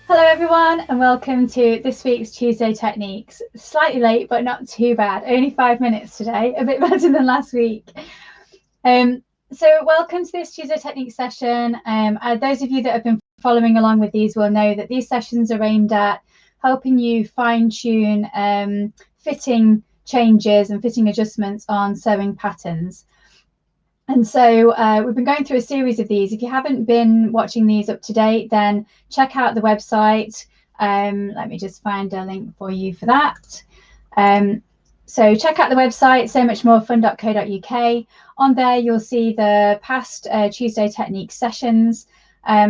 Hello everyone and welcome to this week's Tuesday Techniques. Slightly late but not too bad, only 5 minutes today, a bit better than last week. So welcome to this Tuesday Techniques session. Those of you that have been following along with these will know that these sessions are aimed at helping you fine-tune fitting changes and fitting adjustments on sewing patterns. And so we've been going through a series of these. If you haven't been watching these up to date, then check out the website. Let me just find a link for you for that. So check out the website, somuchmorefun.co.uk. On there, you'll see the past Tuesday Techniques sessions.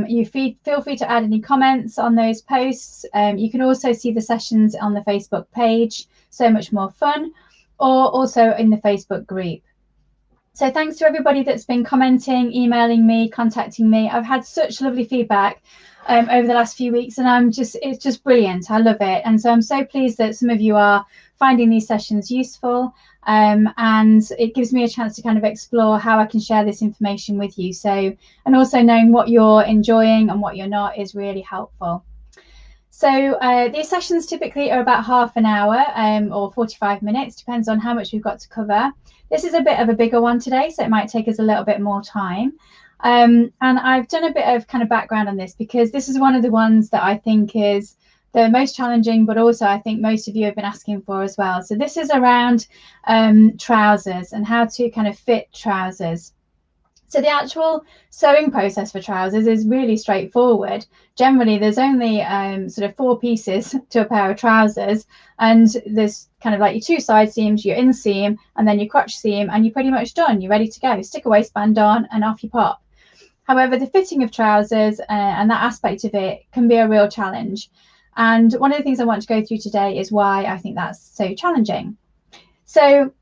You feel free to add any comments on those posts. You can also see the sessions on the Facebook page, So Much More Fun, or also in the Facebook group. So thanks to everybody that's been commenting, emailing me, contacting me. I've had such lovely feedback over the last few weeks, and it's just brilliant. I love it. And so I'm so pleased that some of you are finding these sessions useful, and it gives me a chance to kind of explore how I can share this information with you. So, and also knowing what you're enjoying and what you're not is really helpful. So these sessions typically are about half an hour or 45 minutes, depends on how much we've got to cover. This is a bit of a bigger one today, so it might take us a little bit more time. And I've done a bit of kind of background on this because this is one of the ones that I think is the most challenging, but also I think most of you have been asking for as well. So this is around trousers and how to kind of fit trousers. So the actual sewing process for trousers is really straightforward. Generally, there's only sort of 4 pieces to a pair of trousers, and there's kind of like your 2 side seams, your inseam, and then your crotch seam, and you're pretty much done. You're ready to go. Stick a waistband on, and off you pop. However, the fitting of trousers and that aspect of it can be a real challenge. And one of the things I want to go through today is why I think that's so challenging. So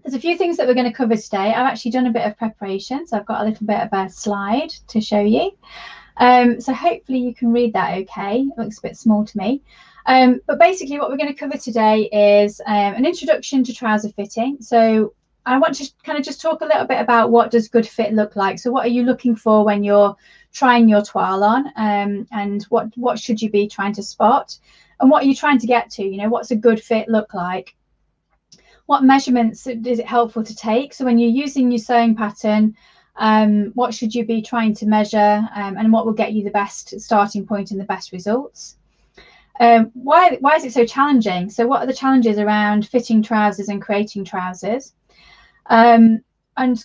there's a few things that we're going to cover today. I've actually done a bit of preparation, so I've got a little bit of a slide to show you. So hopefully you can read that okay. It looks a bit small to me. But basically what we're going to cover today is an introduction to trouser fitting. So I want to kind of just talk a little bit about what does good fit look like. So what are you looking for when you're trying your toile on, and what should you be trying to spot, and what are you trying to get to? You know, what's a good fit look like? What measurements is it helpful to take? So when you're using your sewing pattern, what should you be trying to measure, and what will get you the best starting point and the best results? Why is it so challenging? So what are the challenges around fitting trousers and creating trousers? And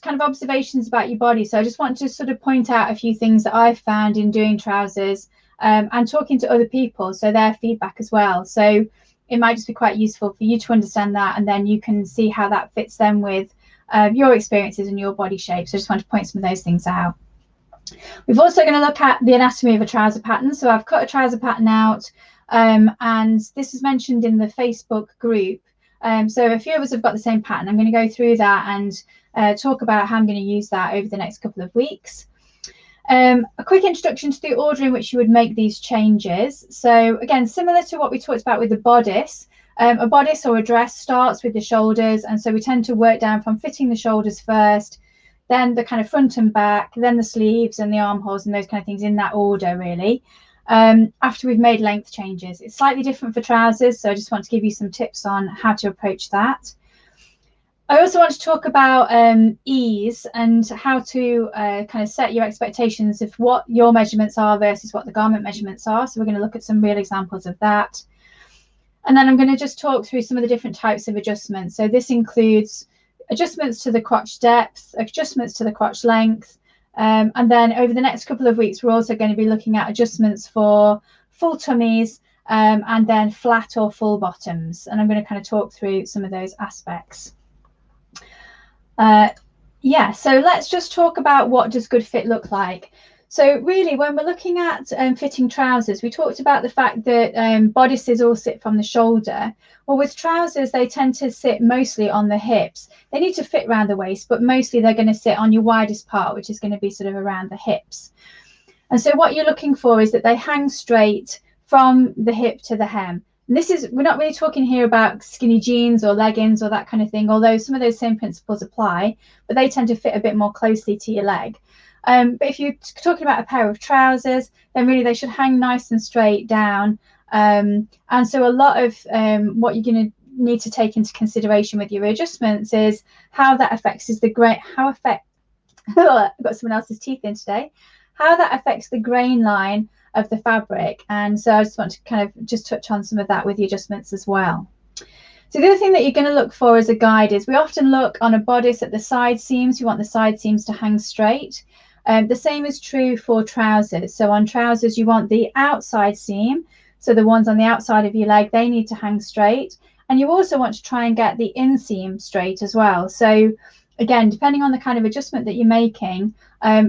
kind of observations about your body. So I just want to sort of point out a few things that I've found in doing trousers and talking to other people, so their feedback as well. So it might just be quite useful for you to understand that, and then you can see how that fits then with your experiences and your body shape. So I just want to point some of those things out. We're also going to look at the anatomy of a trouser pattern. So I've cut a trouser pattern out, and this is mentioned in the Facebook group. So a few of us have got the same pattern. I'm going to go through that and talk about how I'm going to use that over the next couple of weeks. A quick introduction to the order in which you would make these changes. So again, similar to what we talked about with the bodice, a bodice or a dress starts with the shoulders, and so we tend to work down from fitting the shoulders first, then the kind of front and back, then the sleeves and the armholes and those kind of things in that order really, after we've made length changes. It's slightly different for trousers, so I just want to give you some tips on how to approach that. I also want to talk about ease and how to kind of set your expectations of what your measurements are versus what the garment measurements are. So we're going to look at some real examples of that. And then I'm going to just talk through some of the different types of adjustments. So this includes adjustments to the crotch depth, adjustments to the crotch length. And then over the next couple of weeks, we're also going to be looking at adjustments for full tummies and then flat or full bottoms. And I'm going to kind of talk through some of those aspects. Yeah, so let's just talk about what does good fit look like. So really, when we're looking at fitting trousers, we talked about the fact that bodices all sit from the shoulder. Well, with trousers, they tend to sit mostly on the hips. They need to fit around the waist, but mostly they're going to sit on your widest part, which is going to be sort of around the hips. And so what you're looking for is that they hang straight from the hip to the hem. And we're not really talking here about skinny jeans or leggings or that kind of thing, although some of those same principles apply, but they tend to fit a bit more closely to your leg. But if you're talking about a pair of trousers, then really they should hang nice and straight down. And so a lot of what you're going to need to take into consideration with your adjustments is how that affects I've got someone else's teeth in today, how that affects the grain line of the fabric. And so I just want to kind of just touch on some of that with the adjustments as well. So the other thing that you're going to look for as a guide is we often look on a bodice at the side seams. You want the side seams to hang straight. The same is true for trousers. So on trousers, you want the outside seam. So the ones on the outside of your leg, they need to hang straight. And you also want to try and get the inseam straight as well. So again, depending on the kind of adjustment that you're making,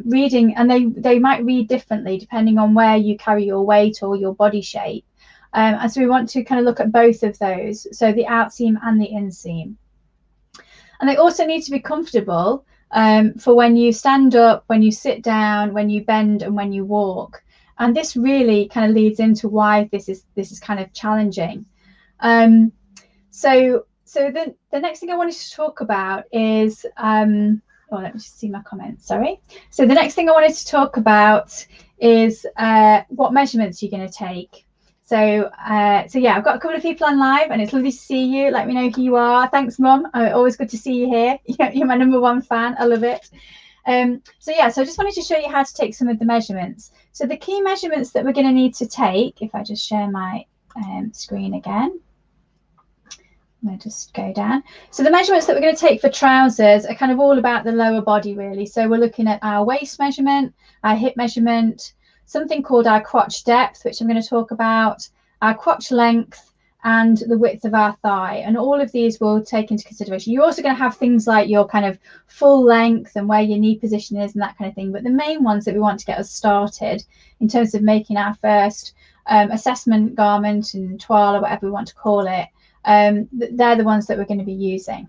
reading, and they might read differently depending on where you carry your weight or your body shape. And so we want to kind of look at both of those, so the outseam and the inseam. And they also need to be comfortable for when you stand up, when you sit down, when you bend, and when you walk. And this really kind of leads into why this is kind of challenging. So the next thing I wanted to talk about is, let me just see my comments, sorry. So the next thing I wanted to talk about is what measurements you're going to take. So yeah, I've got a couple of people on live, and it's lovely to see you. Let me know who you are. Thanks, Mum. Always good to see you here. You're my #1 fan. I love it. So I just wanted to show you how to take some of the measurements. So the key measurements that we're going to need to take, if I just share my screen again. I'm going to just go down. So the measurements that we're going to take for trousers are kind of all about the lower body, really. So we're looking at our waist measurement, our hip measurement, something called our crotch depth, which I'm going to talk about, our crotch length, and the width of our thigh. And all of these will take into consideration. You're also going to have things like your kind of full length and where your knee position is and that kind of thing. But the main ones that we want to get us started in terms of making our first assessment garment and toile, or whatever we want to call it, they're the ones that we're going to be using.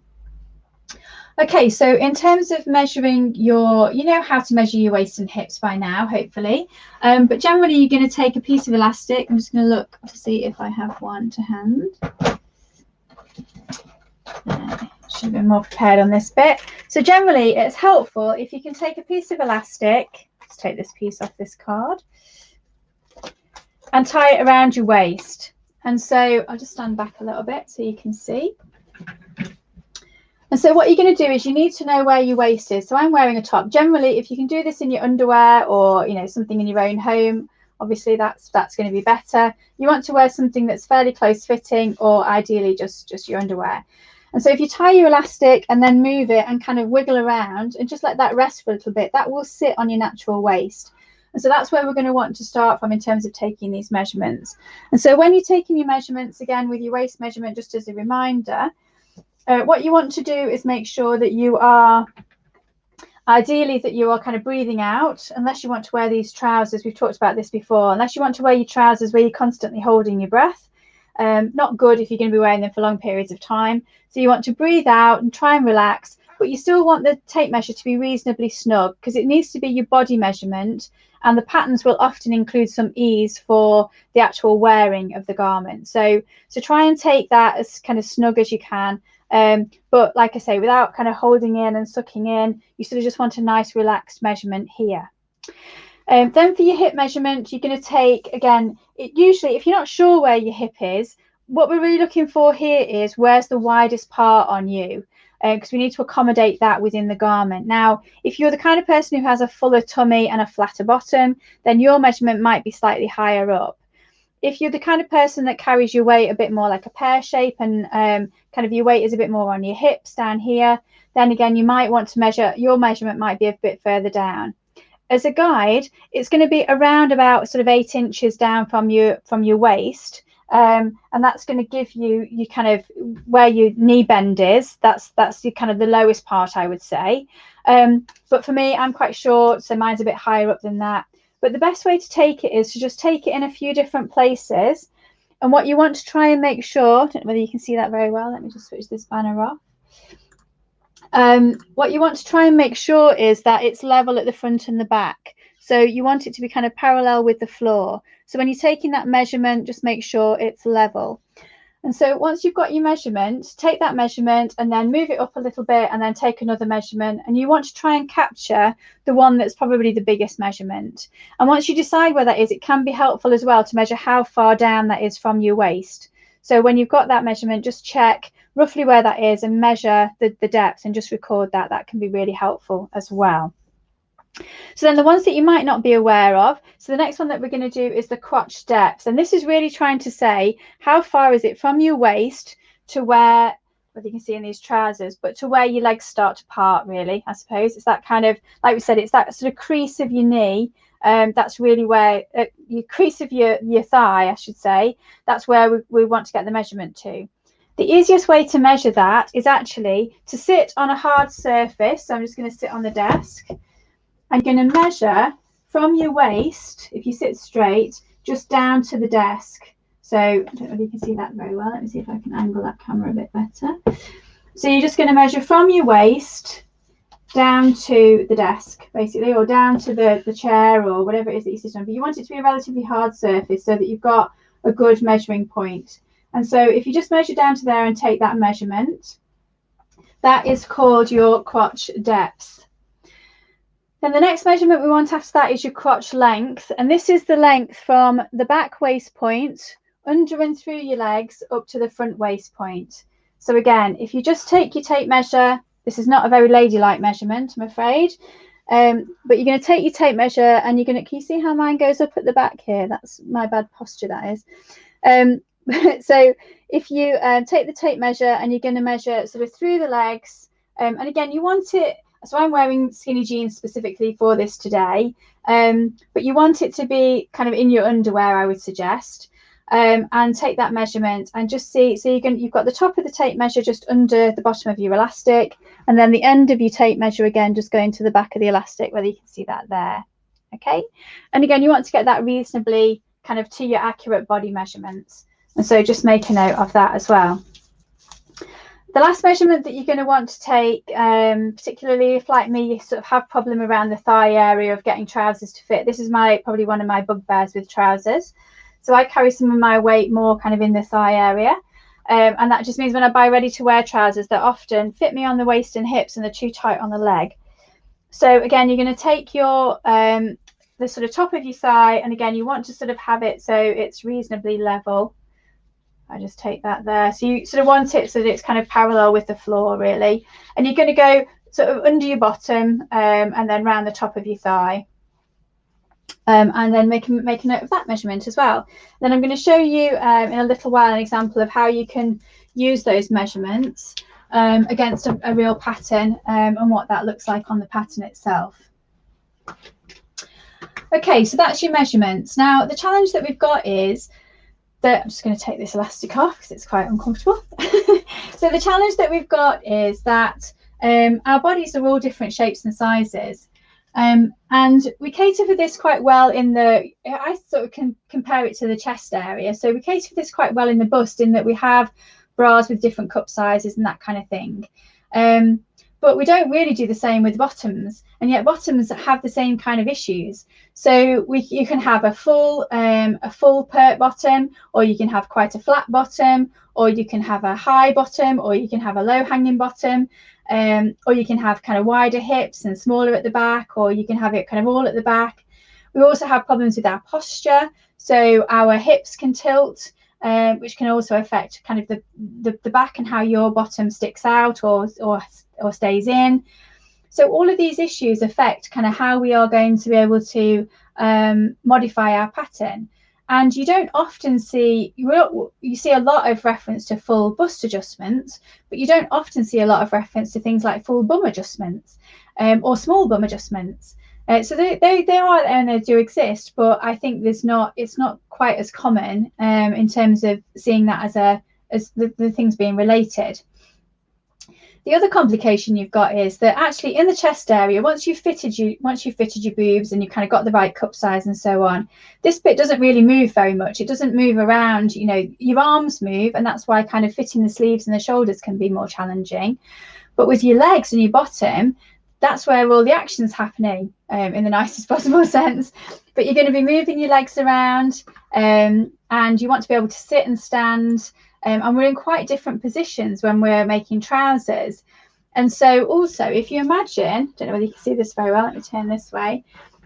Okay, so in terms of measuring you know how to measure your waist and hips by now, hopefully. But generally, you're going to take a piece of elastic. I'm just going to look to see if I have one to hand. Should have been more prepared on this bit. So generally, it's helpful if you can take a piece of elastic. Let's take this piece off this card and tie it around your waist. And so I'll just stand back a little bit so you can see. And so what you're going to do is you need to know where your waist is. So I'm wearing a top. Generally, if you can do this in your underwear or something in your own home, obviously that's going to be better. You want to wear something that's fairly close fitting, or ideally just your underwear. And so if you tie your elastic and then move it and kind of wiggle around and just let that rest for a little bit, that will sit on your natural waist. And so that's where we're going to want to start from in terms of taking these measurements. And so when you're taking your measurements, again, with your waist measurement, just as a reminder, what you want to do is make sure that you are, ideally, that you are kind of breathing out, unless you want to wear these trousers. We've talked about this before. Unless you want to wear your trousers where you're constantly holding your breath. Not good if you're going to be wearing them for long periods of time. So you want to breathe out and try and relax, but you still want the tape measure to be reasonably snug, because it needs to be your body measurement, and the patterns will often include some ease for the actual wearing of the garment. So try and take that as kind of snug as you can. But like I say, without kind of holding in and sucking in, you sort of just want a nice relaxed measurement here. Then for your hip measurement, you're going to take, again, usually if you're not sure where your hip is, what we're really looking for here is where's the widest part on you, because we need to accommodate that within the garment. Now, if you're the kind of person who has a fuller tummy and a flatter bottom, then your measurement might be slightly higher up. If you're the kind of person that carries your weight a bit more like a pear shape and kind of your weight is a bit more on your hips down here, then again, you might want to measure, your measurement might be a bit further down. As a guide, it's going to be around about sort of 8 inches down from your waist. And that's going to give you kind of where your knee bend is. That's your kind of the lowest part, I would say. But for me, I'm quite short, so mine's a bit higher up than that. But the best way to take it is to just take it in a few different places. And what you want to try and make sure, I don't know whether you can see that very well. Let me just switch this banner off. What you want to try and make sure is that it's level at the front and the back. So you want it to be kind of parallel with the floor. So when you're taking that measurement, just make sure it's level. And so once you've got your measurement, take that measurement and then move it up a little bit and then take another measurement. And you want to try and capture the one that's probably the biggest measurement. And once you decide where that is, it can be helpful as well to measure how far down that is from your waist. So when you've got that measurement, just check roughly where that is and measure the depth and just record that. That can be really helpful as well. So then the ones that you might not be aware of, so the next one that we're going to do is the crotch depth. And this is really trying to say how far is it from your waist to where, whether you can see in these trousers, but to where your legs start to part, really, I suppose. It's that kind of, like we said, it's that sort of crease of your knee. That's really where, your crease of your thigh, I should say, that's where we want to get the measurement to. The easiest way to measure that is actually to sit on a hard surface. So I'm just going to sit on the desk. I'm going to measure from your waist, if you sit straight, just down to the desk. So I don't know if you can see that very well. Let me see if I can angle that camera a bit better. So you're just going to measure from your waist down to the desk, basically, or down to the chair or whatever it is that you sit on. But you want it to be a relatively hard surface so that you've got a good measuring point. And so if you just measure down to there and take that measurement, that is called your crotch depth. Then the next measurement we want after that is your crotch length. And this is the length from the back waist point, under and through your legs, up to the front waist point. So again, if you just take your tape measure, this is not a very ladylike measurement, I'm afraid. But you're going to take your tape measure and you're going to, can you see how mine goes up at the back here? That's my bad posture, that is. So if you take the tape measure and you're going to measure sort of through the legs, and again, you want it, so I'm wearing skinny jeans specifically for this today, but you want it to be kind of in your underwear, I would suggest, and take that measurement and just see. So you've got the top of the tape measure just under the bottom of your elastic, and then the end of your tape measure again just going to the back of the elastic, whether you can see that there. Okay, and again, you want to get that reasonably kind of to your accurate body measurements, and so just make a note of that as well. The last measurement that you're going to want to take, particularly if, like me, you sort of have problem around the thigh area of getting trousers to fit. This is probably one of my bugbears with trousers. So I carry some of my weight more kind of in the thigh area. And that just means when I buy ready to wear trousers, they often fit me on the waist and hips and they're too tight on the leg. So again, you're going to take your, the sort of top of your thigh, and again, you want to sort of have it so it's reasonably level. I just take that there. So you sort of want it so that it's kind of parallel with the floor, really. And you're going to go sort of under your bottom and then round the top of your thigh. And then make a note of that measurement as well. Then I'm going to show you in a little while an example of how you can use those measurements against a real pattern and what that looks like on the pattern itself. Okay, so that's your measurements. Now, the challenge that we've got is that I'm just going to take this elastic off because it's quite uncomfortable. So the challenge that we've got is that our bodies are all different shapes and sizes. And we cater for this quite well in I sort of can compare it to the chest area. So we cater for this quite well in the bust, in that we have bras with different cup sizes and that kind of thing. But we don't really do the same with bottoms, and yet bottoms have the same kind of issues. So you can have a full pert bottom, or you can have quite a flat bottom, or you can have a high bottom, or you can have a low hanging bottom, or you can have kind of wider hips and smaller at the back, or you can have it kind of all at the back. We also have problems with our posture, so our hips can tilt, which can also affect kind of the back and how your bottom sticks out or stays in. So all of these issues affect kind of how we are going to be able to modify our pattern. And you don't often see, you see a lot of reference to full bust adjustments, but you don't often see a lot of reference to things like full bum adjustments or small bum adjustments. So they are and they do exist, but I think it's not quite as common in terms of seeing that as the things being related. The other complication you've got is that actually in the chest area, once you've fitted your boobs and you've kind of got the right cup size and so on, this bit doesn't really move very much. It doesn't move around, you know, your arms move, and that's why kind of fitting the sleeves and the shoulders can be more challenging. But with your legs and your bottom, that's where all the action's happening, in the nicest possible sense. But you're going to be moving your legs around, and you want to be able to sit and stand, and we're in quite different positions when we're making trousers. And so also, if you imagine, don't know whether you can see this very well, let me turn this way,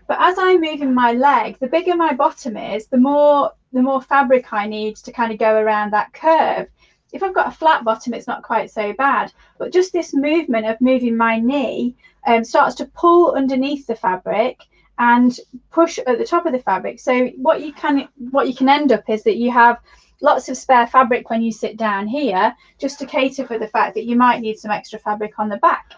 but as I'm moving my leg, the bigger my bottom is, the more fabric I need to kind of go around that curve. If I've got a flat bottom, it's not quite so bad, but just this movement of moving my knee starts to pull underneath the fabric and push at the top of the fabric. So what you can end up is that you have lots of spare fabric when you sit down here, just to cater for the fact that you might need some extra fabric on the back.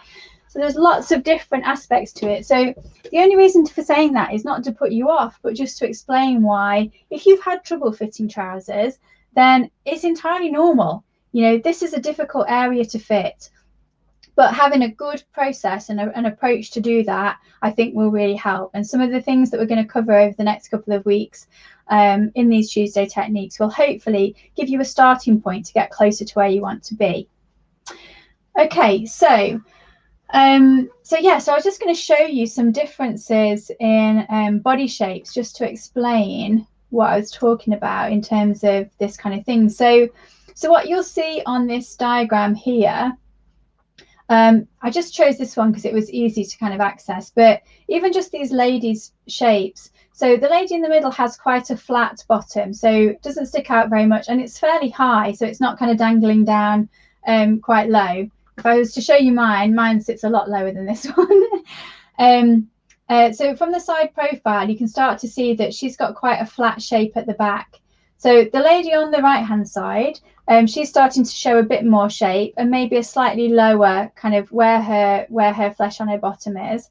So there's lots of different aspects to it. So the only reason for saying that is not to put you off, but just to explain why, if you've had trouble fitting trousers, then it's entirely normal. You know, this is a difficult area to fit, but having a good process and an approach to do that, I think will really help. And some of the things that we're going to cover over the next couple of weeks in these Tuesday techniques will hopefully give you a starting point to get closer to where you want to be. Okay, so I was just going to show you some differences in body shapes, just to explain what I was talking about in terms of this kind of thing. So what you'll see on this diagram here, I just chose this one because it was easy to kind of access, but even just these ladies' shapes. So the lady in the middle has quite a flat bottom, so it doesn't stick out very much, and it's fairly high, so it's not kind of dangling down quite low. If I was to show you mine sits a lot lower than this one. So from the side profile, you can start to see that she's got quite a flat shape at the back. So the lady on the right hand side, she's starting to show a bit more shape, and maybe a slightly lower kind of where her flesh on her bottom is.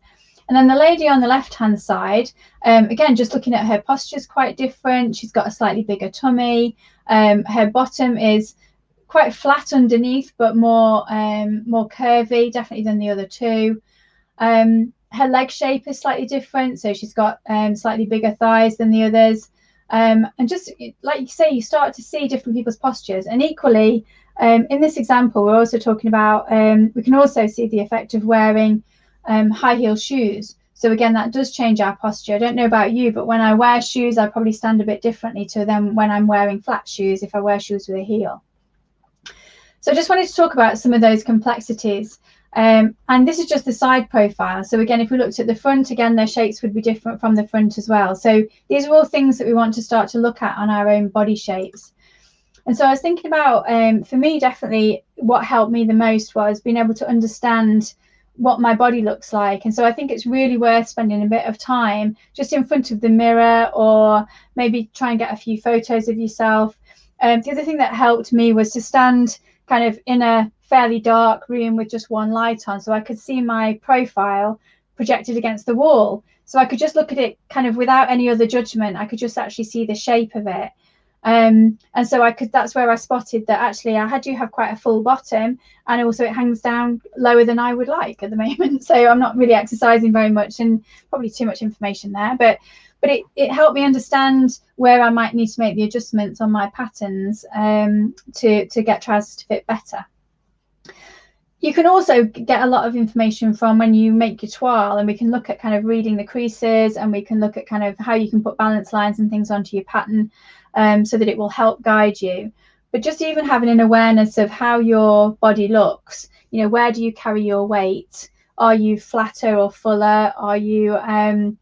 And then the lady on the left hand side, again, just looking at her posture is quite different. She's got a slightly bigger tummy. Her bottom is quite flat underneath, but more curvy, definitely, than the other two. Her leg shape is slightly different, so she's got slightly bigger thighs than the others. And just like you say, you start to see different people's postures. And equally, in this example, we're also talking about, we can also see the effect of wearing high heel shoes. So again, that does change our posture. I don't know about you, but when I wear shoes, I probably stand a bit differently to them when I'm wearing flat shoes, if I wear shoes with a heel. So I just wanted to talk about some of those complexities. And this is just the side profile. So again, if we looked at the front, again, their shapes would be different from the front as well. So these are all things that we want to start to look at on our own body shapes. And so I was thinking about, for me, definitely what helped me the most was being able to understand what my body looks like. And so I think it's really worth spending a bit of time just in front of the mirror, or maybe try and get a few photos of yourself. The other thing that helped me was to stand kind of in a fairly dark room with just one light on, so I could see my profile projected against the wall. So I could just look at it kind of without any other judgment. I could just actually see the shape of it. And so that's where I spotted that actually I do have quite a full bottom, and also it hangs down lower than I would like at the moment. So I'm not really exercising very much, and probably too much information there, but it helped me understand where I might need to make the adjustments on my patterns to get trousers to fit better. You can also get a lot of information from when you make your toile, and we can look at kind of reading the creases, and we can look at kind of how you can put balance lines and things onto your pattern, so that it will help guide you. But just even having an awareness of how your body looks, you know, where do you carry your weight? Are you flatter or fuller? Are you, kind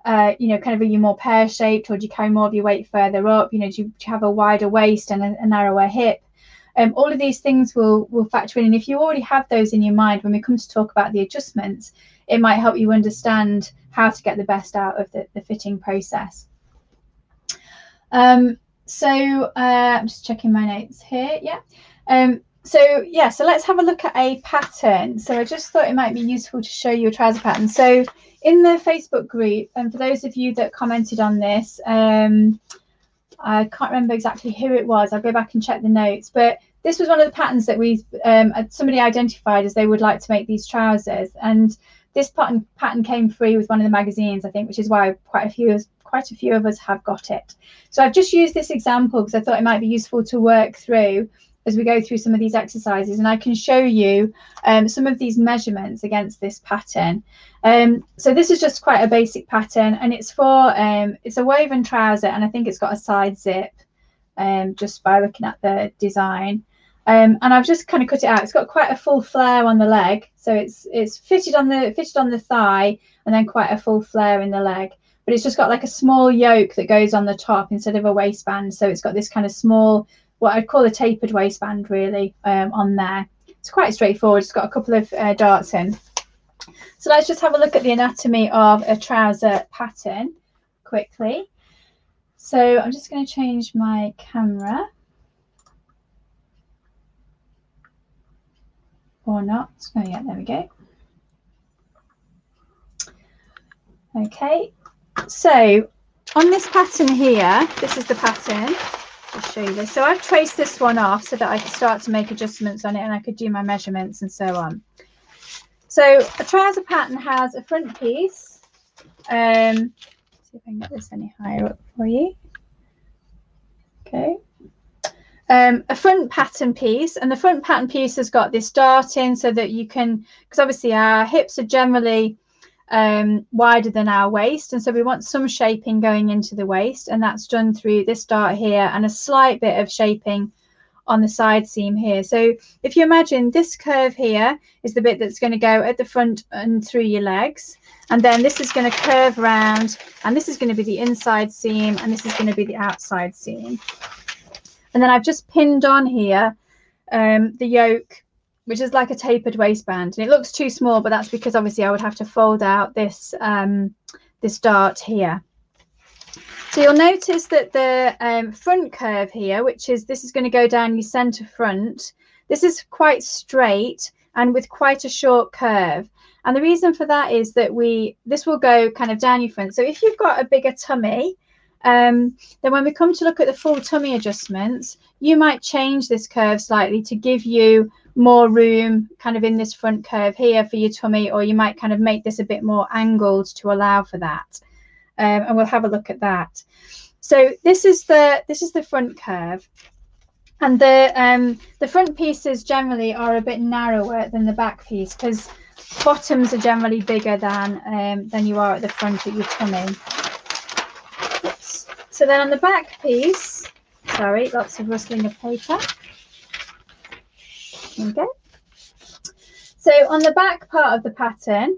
of, are you more pear-shaped, or do you carry more of your weight further up? You know, do you have a wider waist and a narrower hip? All of these things will factor in. And if you already have those in your mind, when we come to talk about the adjustments, it might help you understand how to get the best out of the fitting process. I'm just checking my notes here. Yeah. So let's have a look at a pattern. So I just thought it might be useful to show you a trouser pattern. So in the Facebook group, and for those of you that commented on this, I can't remember exactly who it was. I'll go back and check the notes, but this was one of the patterns that somebody identified as they would like to make these trousers, and this pattern came free with one of the magazines, I think, which is why quite a few of us have got it. So I've just used this example because I thought it might be useful to work through as we go through some of these exercises, and I can show you some of these measurements against this pattern. So this is just quite a basic pattern, and it's for it's a woven trouser, and I think it's got a side zip just by looking at the design. And I've just kind of cut it out. It's got quite a full flare on the leg, so it's fitted on the thigh, and then quite a full flare in the leg. But it's just got like a small yoke that goes on the top instead of a waistband. So it's got this kind of small, what I'd call a tapered waistband, really, on there. It's quite straightforward. It's got a couple of darts in. So let's just have a look at the anatomy of a trouser pattern quickly. So I'm just going to change my camera. Or not. Oh yeah, there we go. Okay, so on this pattern here, this is the pattern. I'll show you this. So I've traced this one off so that I could start to make adjustments on it, and I could do my measurements and so on. So a trouser pattern has a front piece. See if I can get this any higher up for you. Okay. A front pattern piece, and the front pattern piece has got this dart in so that you can, because obviously our hips are generally wider than our waist, and so we want some shaping going into the waist, and that's done through this dart here and a slight bit of shaping on the side seam here. So if you imagine this curve here is the bit that's going to go at the front and through your legs, and then this is going to curve round, and this is going to be the inside seam, and this is going to be the outside seam. And then I've just pinned on here the yoke, which is like a tapered waistband, and it looks too small, but that's because obviously I would have to fold out this this dart here. So you'll notice that the front curve here, which is this is going to go down your center front, this is quite straight and with quite a short curve. And the reason for that is that this will go kind of down your front. So if you've got a bigger tummy, then when we come to look at the full tummy adjustments, you might change this curve slightly to give you more room kind of in this front curve here for your tummy, or you might kind of make this a bit more angled to allow for that. And we'll have a look at that. So this is the front curve, and the front pieces generally are a bit narrower than the back piece, because bottoms are generally bigger than you are at the front of your tummy. So then on the back piece, sorry, lots of rustling of paper. Okay. So on the back part of the pattern,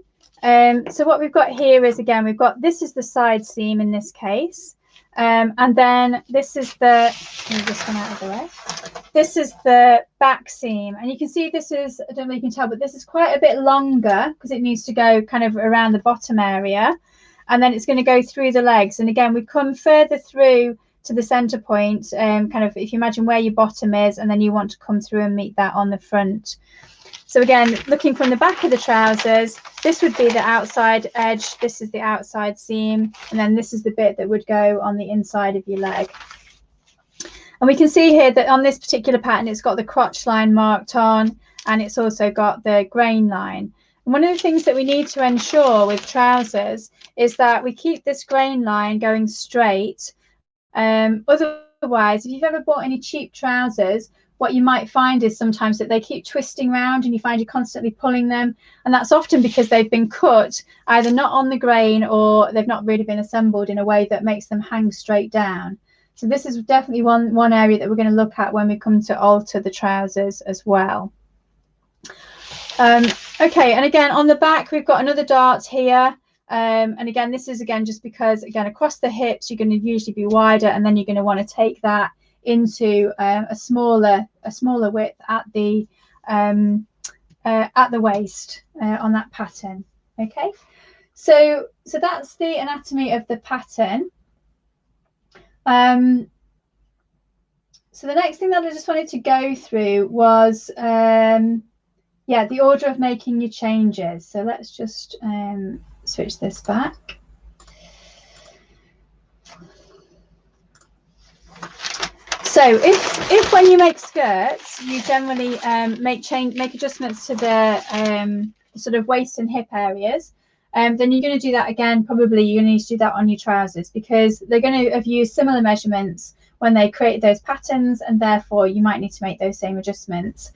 so what we've got here is, again, this is the side seam in this case, and then this is let me just come out of the way. This is the back seam, and you can see this is, I don't know if you can tell, but this is quite a bit longer because it needs to go kind of around the bottom area. And then it's going to go through the legs. And again, we come further through to the center point, kind of if you imagine where your bottom is, and then you want to come through and meet that on the front. So again, looking from the back of the trousers, this would be the outside edge, this is the outside seam, and then this is the bit that would go on the inside of your leg. And we can see here that on this particular pattern, it's got the crotch line marked on, and it's also got the grain line. And one of the things that we need to ensure with trousers is that we keep this grain line going straight. Otherwise, if you've ever bought any cheap trousers, what you might find is sometimes that they keep twisting around, and you find you're constantly pulling them. And that's often because they've been cut either not on the grain, or they've not really been assembled in a way that makes them hang straight down. So this is definitely one area that we're going to look at when we come to alter the trousers as well. Okay, and again on the back we've got another dart here, and again this is just because again across the hips you're going to usually be wider, and then you're going to want to take that into a smaller width at the waist on that pattern. Okay, so that's the anatomy of the pattern. So the next thing that I just wanted to go through was yeah, the order of making your changes. So let's just switch this back. So if when you make skirts, you generally make adjustments to the sort of waist and hip areas, then you're going to do that again. Probably you're going to need to do that on your trousers, because they're going to have used similar measurements when they created those patterns, and therefore you might need to make those same adjustments.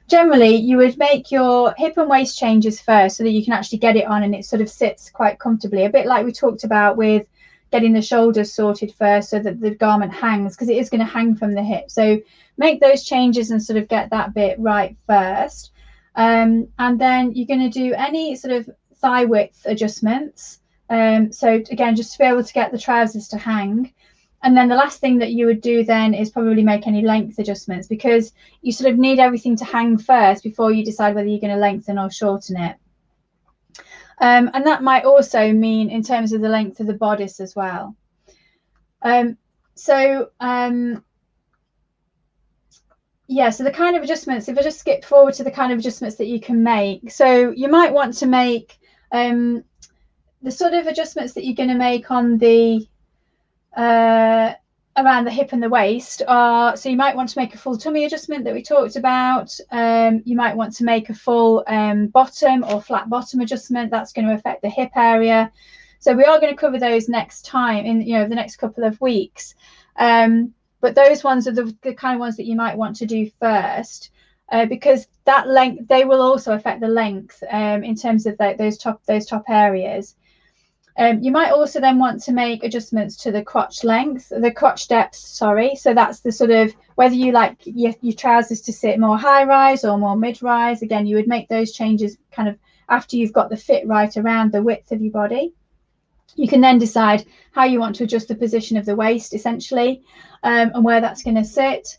Generally, you would make your hip and waist changes first so that you can actually get it on and it sort of sits quite comfortably, a bit like we talked about with getting the shoulders sorted first so that the garment hangs, because it is going to hang from the hip. So make those changes and sort of get that bit right first. And then you're going to do any sort of thigh width adjustments. So again, just to be able to get the trousers to hang. And then the last thing that you would do then is probably make any length adjustments, because you sort of need everything to hang first before you decide whether you're going to lengthen or shorten it. And that might also mean in terms of the length of the bodice as well. Yeah, so the kind of adjustments, if I just skip forward to the kind of adjustments that you can make. So you might want to make the sort of adjustments that you're going to make on the around the hip and the waist are, so you might want to make a full tummy adjustment that we talked about. You might want to make a full bottom or flat bottom adjustment. That's going to affect the hip area. So we are going to cover those next time in the next couple of weeks. But those ones are the kind of ones that you might want to do first, because that length, they will also affect the length in terms of those top areas. You might also then want to make adjustments to the crotch depth, sorry. So that's the sort of, whether you like your trousers to sit more high rise or more mid rise. Again, you would make those changes kind of after you've got the fit right around the width of your body. You can then decide how you want to adjust the position of the waist, essentially, and where that's going to sit.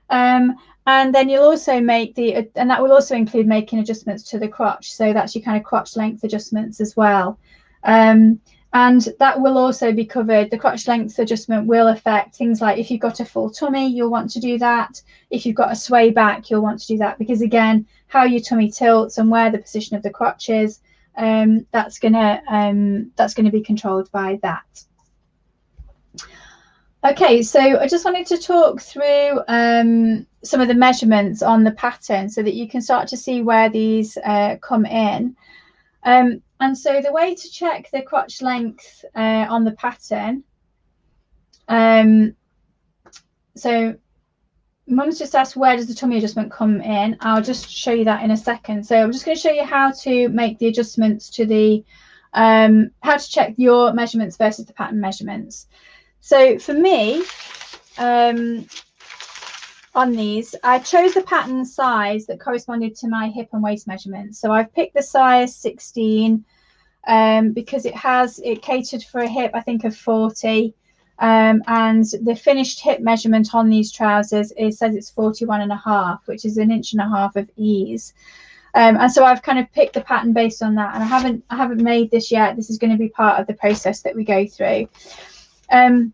And then you'll also make and that will also include making adjustments to the crotch. So that's your kind of crotch length adjustments as well. And that will also be covered. The crotch length adjustment will affect things like if you've got a full tummy, you'll want to do that. If you've got a sway back, you'll want to do that, because again, how your tummy tilts and where the position of the crotch is, that's gonna be controlled by that. Okay, so I just wanted to talk through some of the measurements on the pattern so that you can start to see where these come in. And so the way to check the crotch length on the pattern, so Mum's just asked, where does the tummy adjustment come in? I'll just show you that in a second. So I'm just going to show you how to make the adjustments to the, how to check your measurements versus the pattern measurements. So for me, on these, I chose the pattern size that corresponded to my hip and waist measurements. So I've picked the size 16 because it catered for a hip, I think, of 40. And the finished hip measurement on these trousers says it's 41.5, which is 1.5 inches of ease. And so I've kind of picked the pattern based on that, and I haven't made this yet. This is going to be part of the process that we go through. And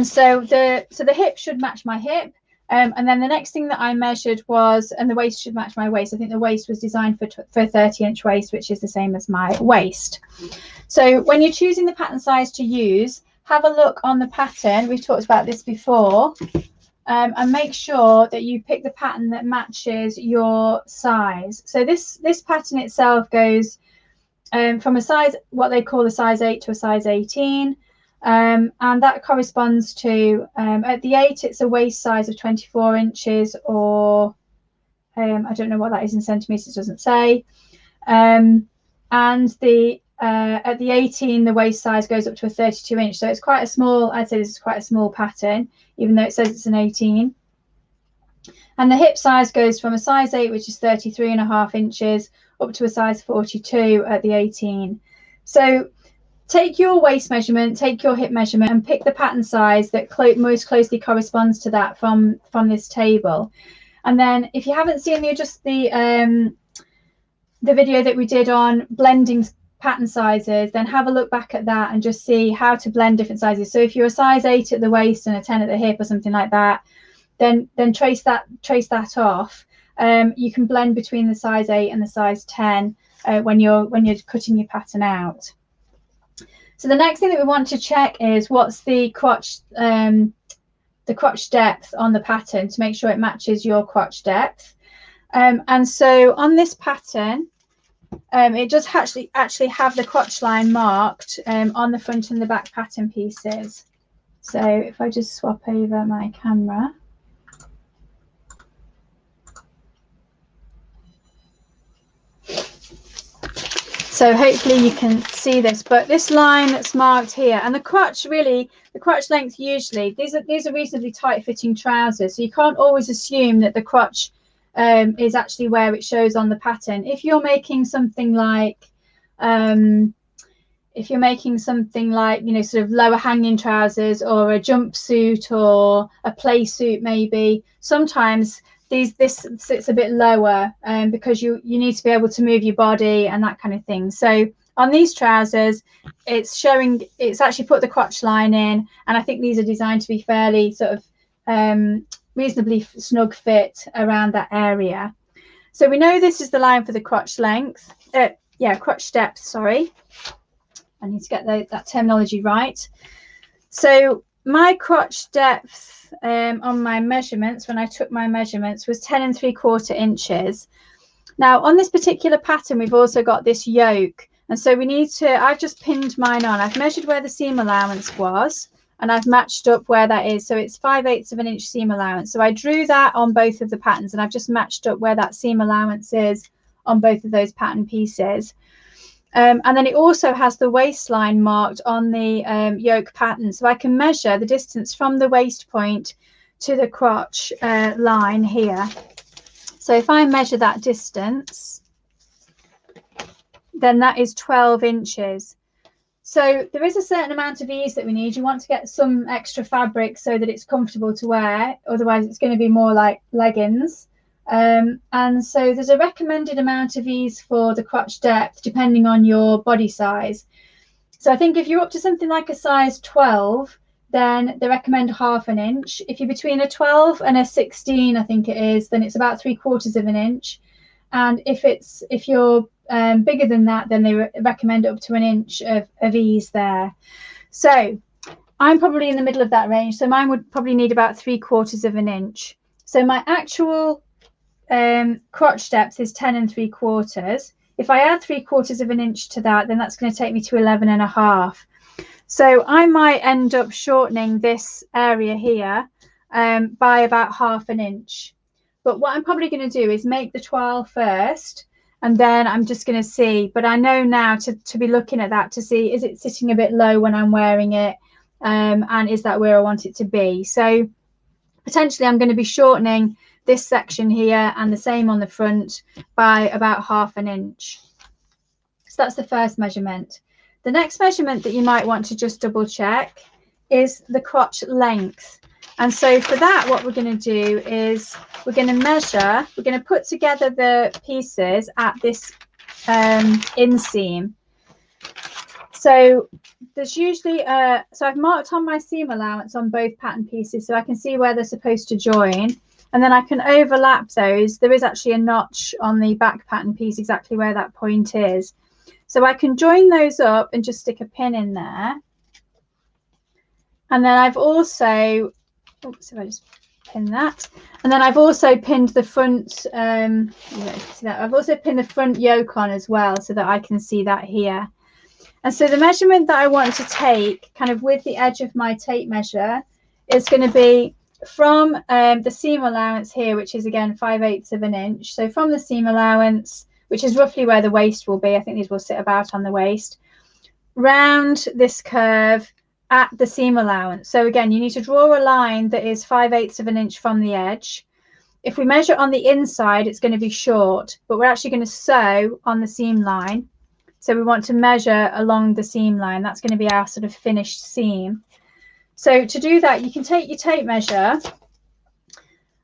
so the hip should match my hip. And then the next thing that I measured was, and the waist should match my waist. I think the waist was designed for a 30-inch waist, which is the same as my waist. So when you're choosing the pattern size to use, have a look on the pattern. We've talked about this before. And make sure that you pick the pattern that matches your size. So this pattern itself goes from a size, what they call a size 8 to a size 18. And that corresponds to, at the 8, it's a waist size of 24 inches, or I don't know what that is in centimeters, it doesn't say. And at the 18, the waist size goes up to a 32 inch. So it's quite a small, I'd say this is quite a small pattern, even though it says it's an 18. And the hip size goes from a size 8, which is 33.5 inches, up to a size 42 at the 18. So take your waist measurement, take your hip measurement, and pick the pattern size that most closely corresponds to that from this table. And then if you haven't seen the video that we did on blending pattern sizes, then have a look back at that and just see how to blend different sizes. So if you're a size 8 at the waist and a 10 at the hip or something like that, then trace that off. You can blend between the size 8 and the size 10 when you're cutting your pattern out. So the next thing that we want to check is what's the crotch depth on the pattern, to make sure it matches your crotch depth. And so on this pattern, it does actually have the crotch line marked on the front and the back pattern pieces. So if I just swap over my camera. So hopefully you can see this, but this line that's marked here, and the crotch, really, the crotch length, usually these are reasonably tight fitting trousers, so you can't always assume that the crotch is actually where it shows on the pattern. If you're making something like you know, sort of lower hanging trousers, or a jumpsuit, or a play suit, maybe sometimes this sits a bit lower because you need to be able to move your body and that kind of thing. So on these trousers, it's actually put the crotch line in, and I think these are designed to be fairly sort of reasonably snug fit around that area. So we know this is the line for the crotch length, crotch depth, sorry. I need to get that terminology right. So my crotch depth on my measurements, when I took my measurements, was 10 3/4 inches. Now on this particular pattern, we've also got this yoke, and so we need to, I've just pinned mine on. I've measured where the seam allowance was, and I've matched up where that is. So it's 5/8 of an inch seam allowance. So I drew that on both of the patterns, and I've just matched up where that seam allowance is on both of those pattern pieces. And then it also has the waistline marked on the yoke pattern, so I can measure the distance from the waist point to the crotch line here. So if I measure that distance, then that is 12 inches. So there is a certain amount of ease that we need. You want to get some extra fabric so that it's comfortable to wear, otherwise it's going to be more like leggings. And so there's a recommended amount of ease for the crotch depth depending on your body size. So I think if you're up to something like a size 12, then they recommend 1/2 inch. If you're between a 12 and a 16, I think it is, then it's about 3/4 of an inch. And if you're bigger than that, then they recommend up to an inch of ease there. So I'm probably in the middle of that range, so mine would probably need about 3/4 of an inch. So my actual crotch depth is 10 3/4. If I add 3/4 of an inch to that, then that's going to take me to 11.5. So I might end up shortening this area here by about 1/2 inch. But what I'm probably going to do is make the 12 first, and then I'm just going to see. But I know now to be looking at that to see, is it sitting a bit low when I'm wearing it, and is that where I want it to be? So potentially I'm going to be shortening this section here and the same on the front by about 1/2 inch. So that's the first measurement. The next measurement that you might want to just double check is the crotch length. And so for that, what we're going to do is we're going to put together the pieces at this inseam. So there's usually so I've marked on my seam allowance on both pattern pieces so I can see where they're supposed to join. And then I can overlap those. There is actually a notch on the back pattern piece exactly where that point is. So I can join those up and just stick a pin in there. And then I've also, oops, if I just pin that. And then I've also pinned the front, see that? I've also pinned the front yoke on as well so that I can see that here. And so the measurement that I want to take kind of with the edge of my tape measure is going to be from the seam allowance here, which is again 5/8 of an inch. So from the seam allowance, which is roughly where the waist will be, I think these will sit about on the waist, round this curve at the seam allowance. So again, you need to draw a line that is 5/8 of an inch from the edge. If we measure on the inside, it's going to be short, but we're actually going to sew on the seam line. So we want to measure along the seam line. That's going to be our sort of finished seam. So to do that, you can take your tape measure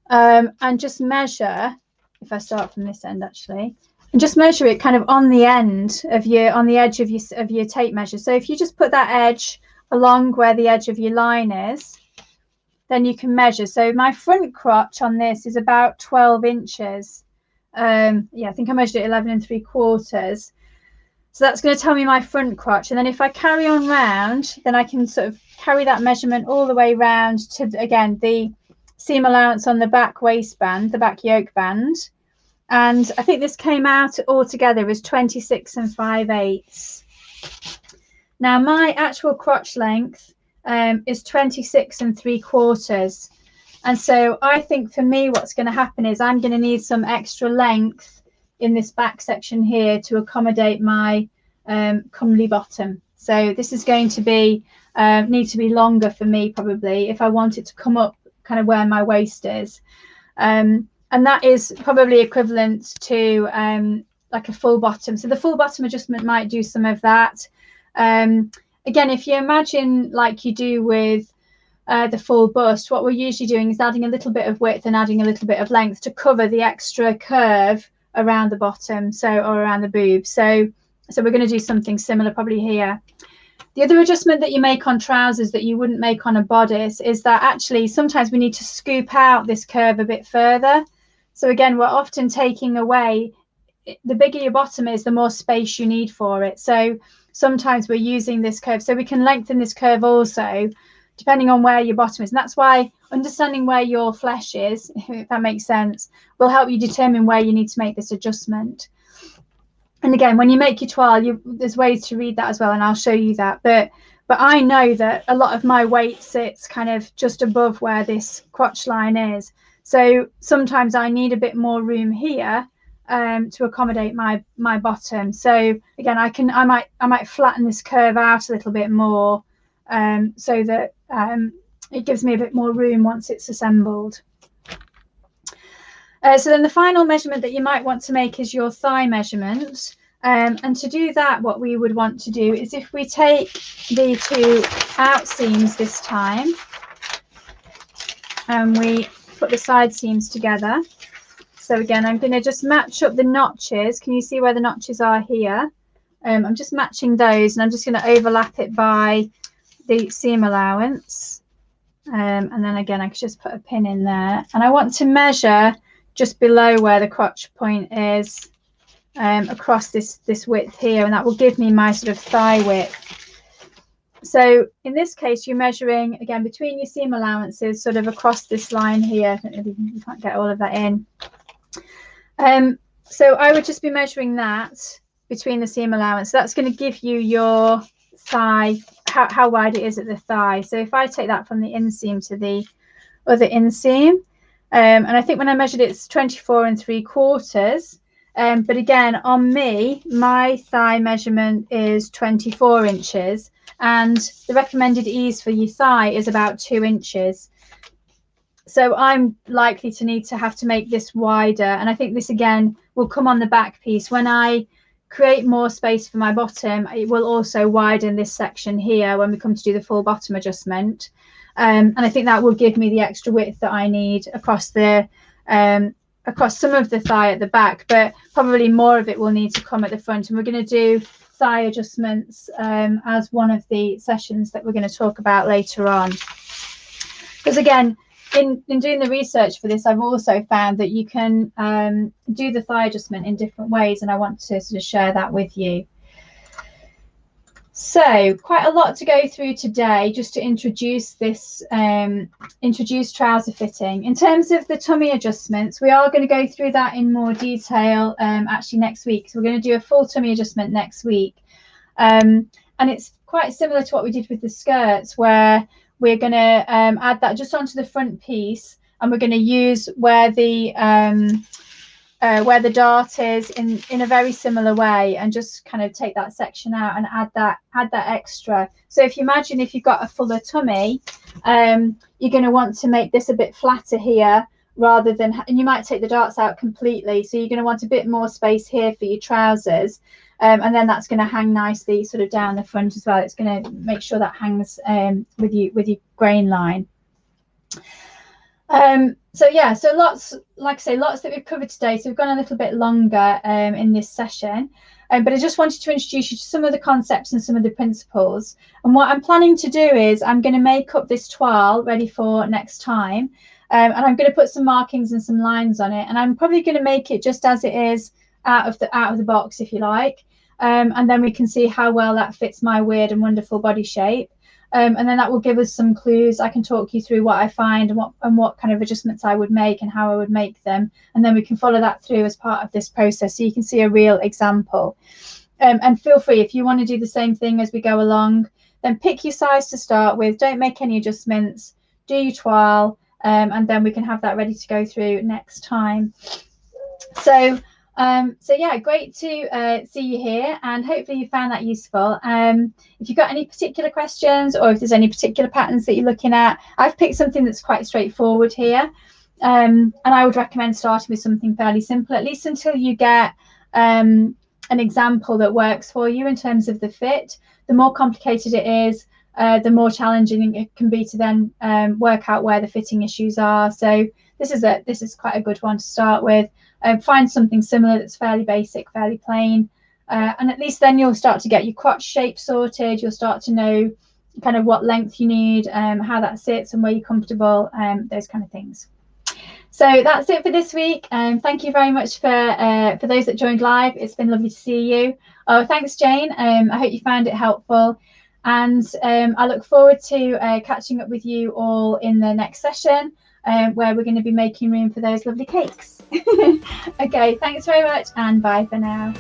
and just measure, if I start from this end actually, and just measure it kind of on the end of on the edge of your tape measure. So if you just put that edge along where the edge of your line is, then you can measure. So my front crotch on this is about 12 inches. Yeah, I think I measured it 11 3/4. So that's going to tell me my front crotch. And then if I carry on round, then I can sort of carry that measurement all the way round to, again, the seam allowance on the back waistband, the back yoke band. And I think this came out altogether as 26 5/8. Now my actual crotch length is 26 3/4. And so I think for me, what's going to happen is I'm going to need some extra length in this back section here to accommodate my comely bottom. So this is going to be need to be longer for me probably if I want it to come up kind of where my waist is. And that is probably equivalent to like a full bottom. So the full bottom adjustment might do some of that. Again, if you imagine like you do with the full bust, what we're usually doing is adding a little bit of width and adding a little bit of length to cover the extra curve around the bottom, or around the boob. So we're going to do something similar probably here. The other adjustment that you make on trousers that you wouldn't make on a bodice is that actually sometimes we need to scoop out this curve a bit further. So again, we're often taking away, the bigger your bottom is, the more space you need for it. So sometimes we're using this curve so we can lengthen this curve also, depending on where your bottom is. And that's why understanding where your flesh is, if that makes sense, will help you determine where you need to make this adjustment. And again, when you make your toile, there's ways to read that as well, and I'll show you that. But I know that a lot of my weight sits kind of just above where this crotch line is. So sometimes I need a bit more room here to accommodate my bottom. So again, I might flatten this curve out a little bit more so that it gives me a bit more room once it's assembled. So then the final measurement that you might want to make is your thigh measurement. And to do that, what we would want to do is if we take the two out seams this time and we put the side seams together. So again, I'm going to just match up the notches. Can you see where the notches are here? I'm just matching those, and I'm just going to overlap it by the seam allowance. And then again, I could just put a pin in there. And I want to measure just below where the crotch point is across this width here, and that will give me my sort of thigh width. So in this case, you're measuring again between your seam allowances, sort of across this line here. I don't know if you can't get all of that in. So I would just be measuring that between the seam allowance. So that's going to give you your thigh, how wide it is at the thigh. So if I take that from the inseam to the other inseam, and I think when I measured it, it's 24 3/4. But again, on me, my thigh measurement is 24 inches, and the recommended ease for your thigh is about 2 inches. So I'm likely to need to have to make this wider, and I think this again will come on the back piece. When I create more space for my bottom, it will also widen this section here when we come to do the full bottom adjustment. And I think that will give me the extra width that I need across the across some of the thigh at the back, but probably more of it will need to come at the front. And we're going to do thigh adjustments as one of the sessions that we're going to talk about later on. Because again, in doing the research for this, I've also found that you can do the thigh adjustment in different ways, and I want to sort of share that with you. So quite a lot to go through today just to introduce this, introduce trouser fitting. In terms of the tummy adjustments, we are going to go through that in more detail actually next week. So we're going to do a full tummy adjustment next week. And it's quite similar to what we did with the skirts, where we're going to add that just onto the front piece, and we're going to use where the dart is in a very similar way, and just kind of take that section out and add that extra. So if you imagine if you've got a fuller tummy, you're going to want to make this a bit flatter here rather than, and you might take the darts out completely. So you're going to want a bit more space here for your trousers. And then that's going to hang nicely sort of down the front as well. It's going to make sure that hangs with your grain line. So yeah, so lots, like I say, lots that we've covered today. So we've gone a little bit longer in this session, but I just wanted to introduce you to some of the concepts and some of the principles. And what I'm planning to do is I'm going to make up this toile ready for next time, and I'm going to put some markings and some lines on it. And I'm probably going to make it just as it is out of the box, if you like. And then we can see how well that fits my weird and wonderful body shape. And then that will give us some clues. I can talk you through what I find and what kind of adjustments I would make and how I would make them. And then we can follow that through as part of this process, so you can see a real example. And feel free, if you want to do the same thing as we go along, then pick your size to start with. Don't make any adjustments. Do your toile, and then we can have that ready to go through next time. So yeah, great to see you here, and hopefully you found that useful. If you've got any particular questions, or if there's any particular patterns that you're looking at, I've picked something that's quite straightforward here, and I would recommend starting with something fairly simple, at least until you get an example that works for you in terms of the fit. The more complicated it is, the more challenging it can be to then work out where the fitting issues are. So this is quite a good one to start with. Find something similar that's fairly basic, fairly plain, and at least then you'll start to get your crotch shape sorted. You'll start to know kind of what length you need, how that sits and where you're comfortable, those kind of things. So that's it for this week. Thank you very much for those that joined live. It's been lovely to see you. Oh, thanks, Jane. I hope you found it helpful. And I look forward to catching up with you all in the next session, where we're going to be making room for those lovely cakes. Okay, thanks very much, and bye for now.